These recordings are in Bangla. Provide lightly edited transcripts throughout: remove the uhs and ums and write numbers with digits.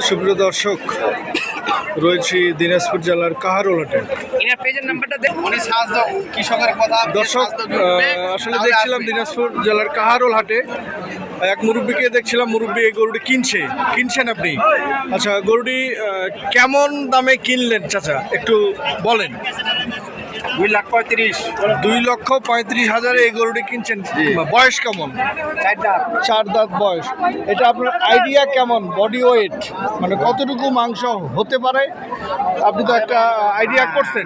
সুপ্রিয় দর্শক, রয়েছি দিনাজপুর জেলার কাহারোল হাটে। দর্শক, আসলে দেখছিলাম দিনাজপুর জেলার কাহারোল হাটে এক মুরব্বীকে দেখছিলাম, মুরব্বী এই গরুটি কিনছেন আপনি। আচ্ছা, গরুটি কেমন দামে কিনলেন চাচা, একটু বলেন। 2,35,000 এই গরুটি কিনছেন। বয়স কেমন? 4 দাঁত বয়স। এটা আপনার আইডিয়া কেমন, বডি ওয়েট মানে কতটুকু মাংস হতে পারে? আপনি তো একটা আইডিয়া করছেন,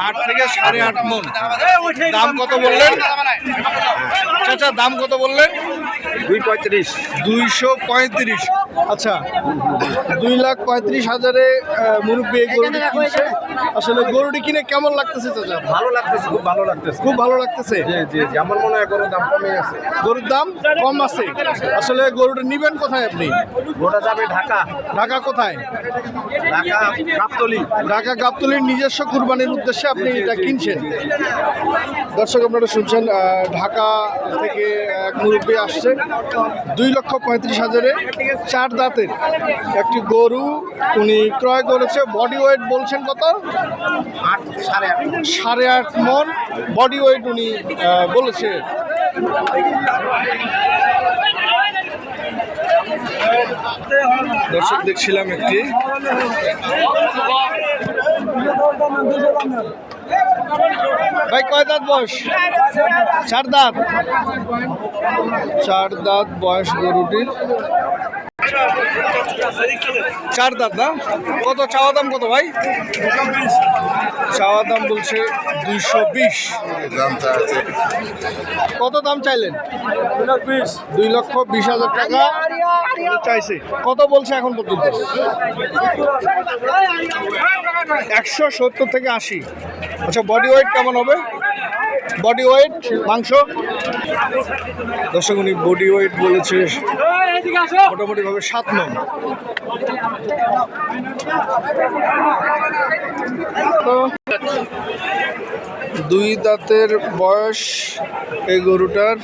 8 থেকে 8.5 মণ। দাম কত বললেন চাচা? দাম কত বললেন? 235। আচ্ছা, 2,35,000 মুরব্বী এই গরুটি কিনছে। আসলে গরুটি কিনে কেমন লাগতেছে চাচা? ভালো লাগতেছে, খুব ভালো লাগতেছে। খুব ভালো লাগতেছে। জি, আমার মনে হয় গরুর দাম কমে গেছে। গরুর দাম কম আছে। আসলে গরুটা নিবেন কোথায় আপনি? গোটা যাবে ঢাকা। ঢাকা কোথায়? ঢাকা গাবতলী। ঢাকা গাবতলীর নিজস্ব কুরবানির উদ্দেশ্যে আপনি এটা কিনছেন। দর্শক, আপনারা শুনছেন, ঢাকা থেকে এক মুরব্বী আসছে। 2,35,000 4 দাঁতের একটি গরু উনি ক্রয় করেছে। বডি ওয়েট বলছেন কত? 8.5 মণ বডি ওয়েট উনি বলেছে। দর্শক, দেখছিলাম একটি ভাই, কয় দাঁত বয়স? 4 দাঁত। 4 দাঁত বয়স গরুটির। 4 দাঁত না? কত চাওয়া দাম কত ভাই? চাওয়া দাম বলছে 220। কত দাম চাইলেন? 2,20,000 টাকা চাইছে। কত বলছে এখন পর্যন্ত? 170 থেকে 80। আচ্ছা, বডি ওয়েট কেমন হবে? বডি ওয়েট মাংস? দর্শক, উনি বডি ওয়েট বলেছে মোটামুটিভাবে 7 মণ। তো 2 দাঁতের বয়স এই গরুটার।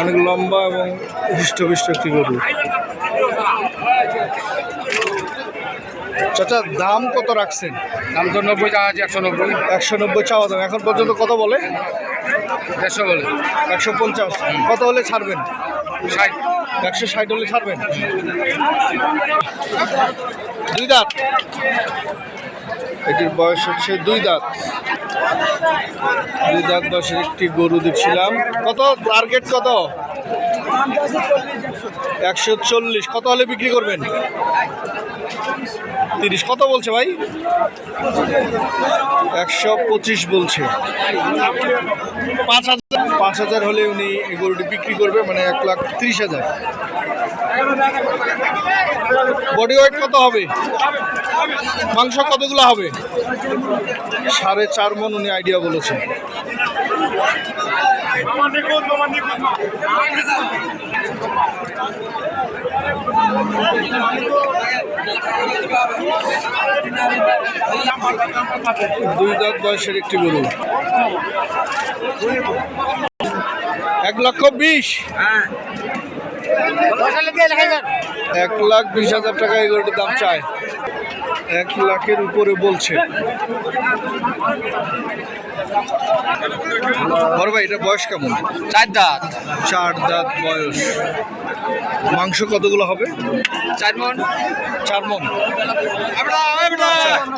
অনেক লম্বা এবং হৃষ্টপুষ্ট একটি গরু। চাচা, দাম কত রাখছেন? দাম তো 90 টাকা আছে। 190 চাওয়া দাম। এখন পর্যন্ত কত বলে? 150 বলে। 150। কত হলে ছাড়বেন? 60। 160 হলে ছাড়বেন। 2 দাঁত। এটির বয়স হচ্ছে 2 দাঁত। 2 দাঁত বয়সের একটি গরু দেখছিলাম। কত টার্গেট? কত? 140। কত হলে বিক্রি করবেন? 30। কত বলছে ভাই? 125 বলছে। 5,000 হলে উনি এই গরুটি বিক্রি করবে, মানে 1,30,000। বডি ওয়েট কত হবে? মাংস কতগুলো হবে? 4.5 মণ উনি আইডিয়া বলেছেন। দুই দাঁত বয়সের একটি গরু। 1,20,000। 1,20,000 টাকা এই গরুটির দাম চায়। 1 লাখের উপরে বলছে। বড় ভাই, এটা বয়স কেমন? 4 দাঁত। 4 দাঁত বয়স। মাংস কতগুলো হবে? 4 মণ। 4 মণ।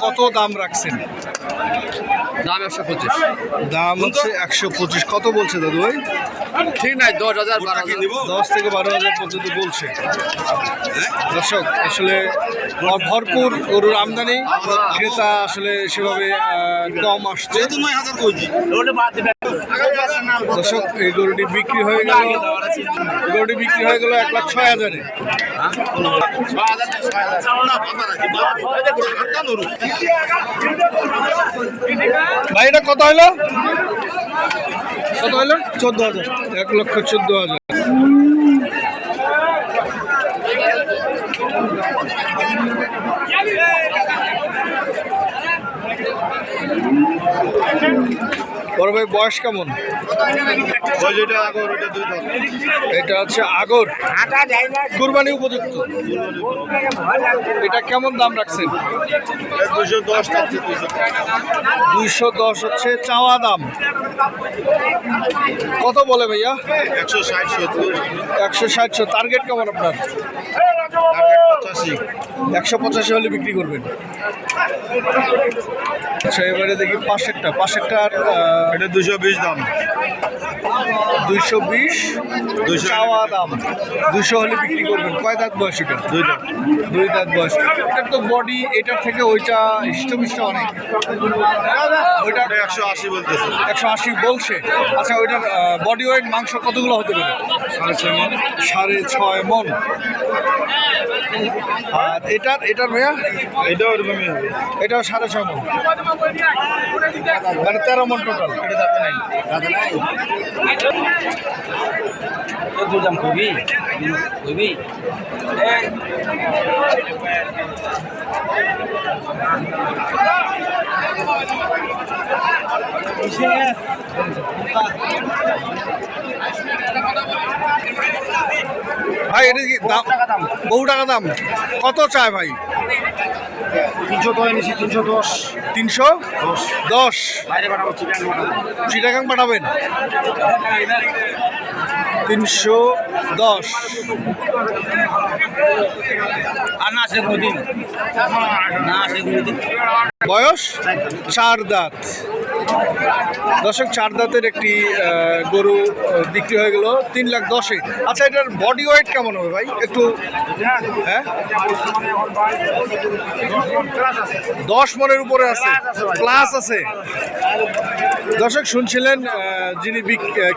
কত দাম রাখছেন? দাম 125। দাম হচ্ছে 125। কত বলছে দাদু ভাই? ঠিক নাই, 10,000 12,000। 10 থেকে 12,000 পর্যন্ত বলছে। দর্শক, আসলে ভরপুর গরুর আমদানি, ক্রেতা আসলে সেভাবে কম আসছে। দর্শক, এই গরুটি বিক্রি হয়ে গেল 1,06,000-এ। ভাই, এটা কত হলো? 14,000। 1,14,000। বড় ভাই বয়স কেমন? এটা হচ্ছে আগর, কুরবানি উপযুক্ত। এটা কেমন দাম রাখছেন? 210 হচ্ছে চাওয়া দাম। কত বলে ভাইয়া? 160। টার্গেট কেমন আপনার? 185 হলে বিক্রি করবেন। আচ্ছা, এবারে দেখি পাশেরটার এটা 220 দাম। 220 চাওয়া দাম, 200 হলে বিক্রি করবেন। কয় দাঁত বয়স এটা? 2 দাম। 2 দাঁত বয়স। এটার তো বডি এটার থেকে ওইটা হিষ্টমিষ্ট অনেক। ওইটা 180 বলতেছে। 180 বলছে। আচ্ছা, ওইটার বডি ওয়েট মাংস কতগুলো হতে পারে? 6.5 মণ। 6.5 মণ। আর এটার ভাইয়া? এটাও এরকমই হবে। এটাও 6.5 মণ, মানে 13 মণ টোটাল। এটা দাঁতে নাই। দাম কবি কবি ভাই এটা কি দাম? বহু টাকা দাম। কত চায় ভাই? 300 তো এনেছি, 310। 310। বাইরে পাঠাবো, চিটাগাং পাঠাবেন? 310। আর না আসে কোনোদিন না আসে কোনোদিন। বয়স 4 দাঁত। দর্শক, 4 দাঁতের একটি গরু বিক্রি হয়ে গেল 3,10,000-এ। আচ্ছা, এটার বডি ওয়েট কেমন হবে ভাই? একটু হ্যাঁ, 10 মণের উপরে আছে, প্লাস আছে। দর্শক শুনছিলেন, যিনি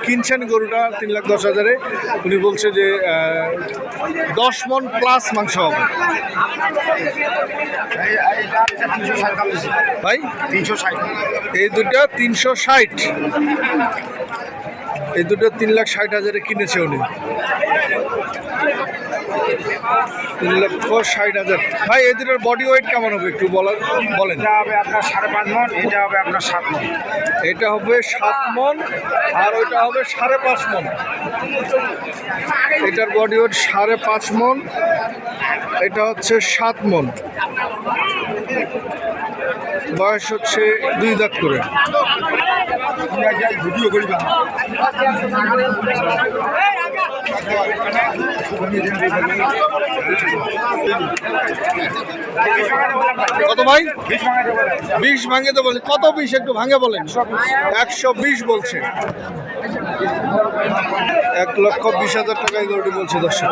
কিনছেন গরুটা 3,10,000-এ, উনি বলছে যে 10 মণ প্লাস মাংস হবে। ভাই 360। এই দুটা 360। এই দুটো 3,60,000-এ কিনেছে উনি। 3,60,000। ভাই এই দুটোর বডি ওয়েট কেমন হবে একটু বলেন। এটা হবে আপনার 5.5 মণ, এটা হবে আপনার 7 মণ। এটা হবে 7 মণ আর ওইটা হবে 5.5 মণ। এটার বডি ওয়েট 5.5 মণ, এটা হচ্ছে 7 মণ। বয়স হচ্ছে 2 দাঁত করে। ভিডিও করি বা কত ভাই? 20 ভাঙে তো বলছে। কত 20 একটু ভাঙে বলেন। 120 বলছে। 1,20,000 টাকায় গরুটি বলছে দর্শক।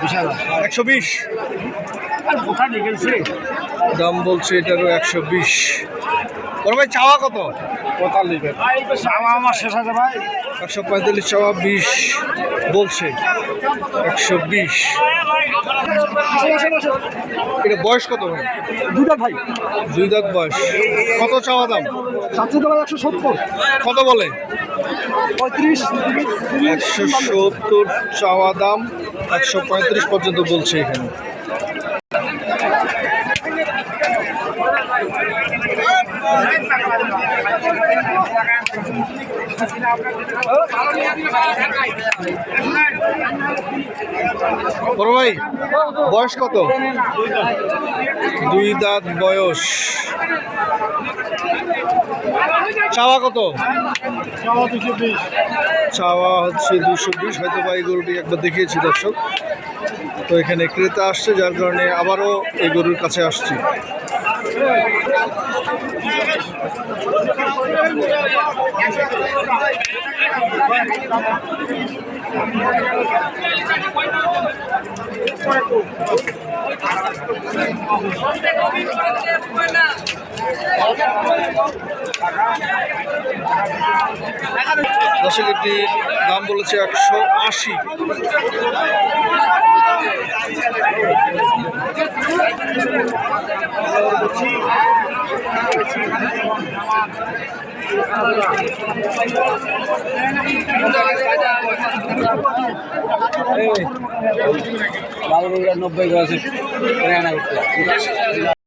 বিশাল 120 কোথায় নিয়ে দাম বলছে এটারও 120। বড় ভাই চাওয়া কত? 45। আমার শেষ আছে ভাই। 145 চাওয়া, 20 বলছে। 120। এটা বয়স কত ভাই? 2 দাঁত ভাই। 2 দাঁত বয়স। কত চাওয়া দাম? 170। কত বলে? 35। 170 চাওয়া দাম, 135 পর্যন্ত বলছে এখানে। বড় ভাই বয়স কত? 2 দাঁত বয়স। চাওয়া কত? চাওয়া হচ্ছে 220। হয়তো বা এই গরুটি একবার দেখিয়েছি দর্শক। তো এখানে ক্রেতা আসছে, যার কারণে আবারও এই গরুর কাছে আসছি। দর্শক এটির দাম বলেছে 180। বাবু 90 গেছে